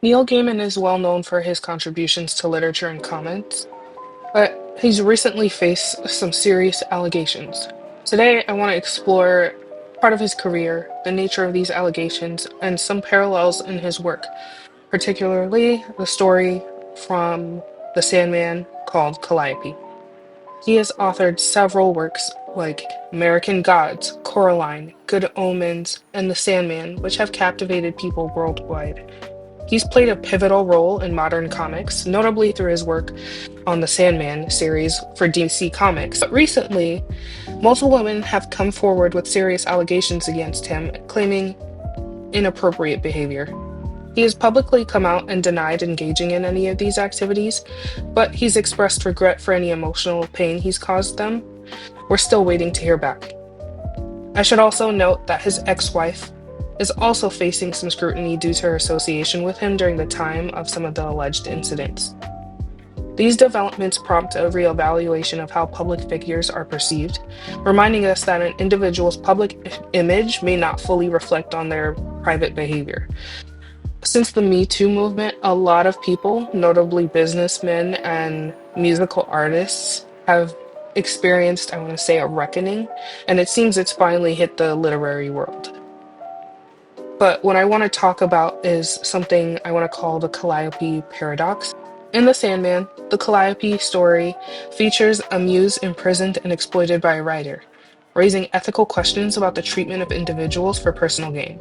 Neil Gaiman is well known for his contributions to literature and comics, but he's recently faced some serious allegations. Today, I want to explore part of his career, the nature of these allegations, and some parallels in his work, particularly the story from the Sandman called Calliope. He has authored several works like American Gods, Coraline, Good Omens, and The Sandman, which have captivated people worldwide. He's played a pivotal role in modern comics, notably through his work on the Sandman series for DC Comics. But recently, multiple women have come forward with serious allegations against him, claiming inappropriate behavior. He has publicly come out and denied engaging in any of these activities, but he's expressed regret for any emotional pain he's caused them. We're still waiting to hear back. I should also note that his ex-wife is also facing some scrutiny due to her association with him during the time of some of the alleged incidents. These developments prompt a reevaluation of how public figures are perceived, reminding us that an individual's public image may not fully reflect on their private behavior. Since the Me Too movement, a lot of people, notably businessmen and musical artists, have experienced, I want to say, a reckoning, and it seems it's finally hit the literary world. But what I want to talk about is something I want to call the Calliope paradox. In The Sandman, the Calliope story features a muse imprisoned and exploited by a writer, raising ethical questions about the treatment of individuals for personal gain.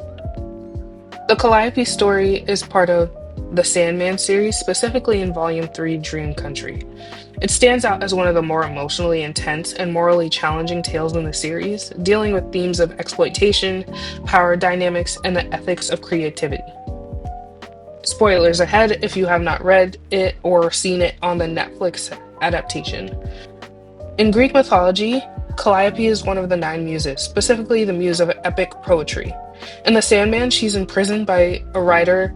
The Calliope story is part of the Sandman series, specifically in Volume 3, Dream Country. It stands out as one of the more emotionally intense and morally challenging tales in the series, dealing with themes of exploitation, power dynamics, and the ethics of creativity. Spoilers ahead if you have not read it or seen it on the Netflix adaptation. In Greek mythology, Calliope is one of the nine muses, specifically the muse of epic poetry. In The Sandman, she's imprisoned by a writer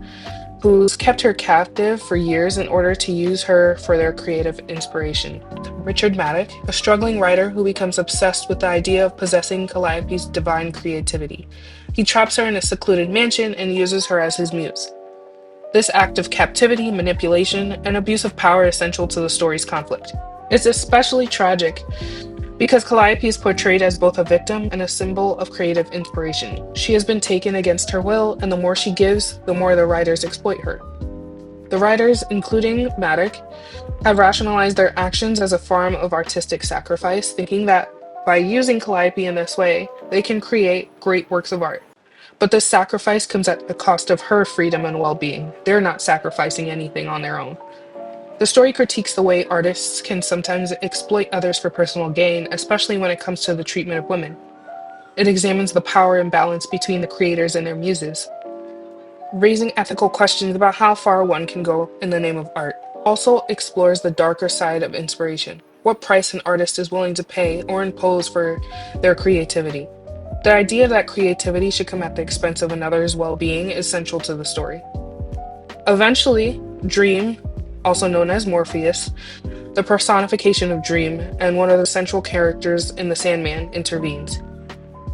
who's kept her captive for years in order to use her for their creative inspiration. Richard Maddock, a struggling writer who becomes obsessed with the idea of possessing Calliope's divine creativity. He traps her in a secluded mansion and uses her as his muse. This act of captivity, manipulation, and abuse of power is central to the story's conflict. It's especially tragic because Calliope is portrayed as both a victim and a symbol of creative inspiration. She has been taken against her will, and the more she gives, the more the writers exploit her. The writers, including Maddock, have rationalized their actions as a form of artistic sacrifice, thinking that by using Calliope in this way, they can create great works of art. But this sacrifice comes at the cost of her freedom and well-being. They're not sacrificing anything on their own. The story critiques the way artists can sometimes exploit others for personal gain, especially when it comes to the treatment of women. It examines the power imbalance between the creators and their muses, raising ethical questions about how far one can go in the name of art. Also explores the darker side of inspiration, what price an artist is willing to pay or impose for their creativity. The idea that creativity should come at the expense of another's well-being is central to the story. Eventually, Dream, also known as Morpheus, the personification of dream and one of the central characters in The Sandman, intervenes.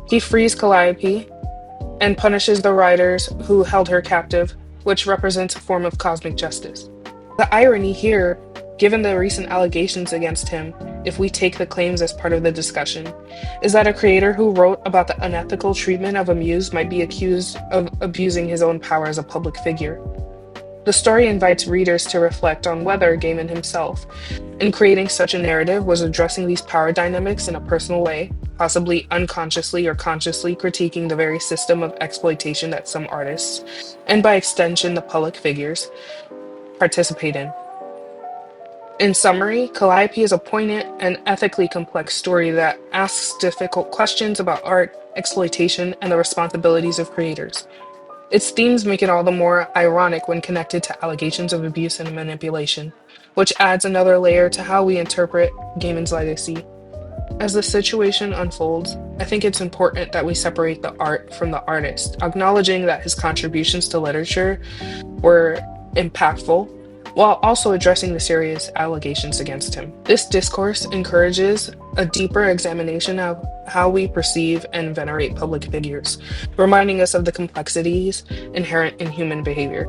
He frees Calliope and punishes the writers who held her captive, which represents a form of cosmic justice. The irony here, given the recent allegations against him, if we take the claims as part of the discussion, is that a creator who wrote about the unethical treatment of a muse might be accused of abusing his own power as a public figure. The story invites readers to reflect on whether Gaiman himself, in creating such a narrative, was addressing these power dynamics in a personal way, possibly unconsciously or consciously critiquing the very system of exploitation that some artists, and by extension the public figures, participate in. In summary, Calliope is a poignant and ethically complex story that asks difficult questions about art, exploitation, and the responsibilities of creators. Its themes make it all the more ironic when connected to allegations of abuse and manipulation, which adds another layer to how we interpret Gaiman's legacy. As the situation unfolds, I think it's important that we separate the art from the artist, acknowledging that his contributions to literature were impactful, while also addressing the serious allegations against him. This discourse encourages a deeper examination of how we perceive and venerate public figures, reminding us of the complexities inherent in human behavior.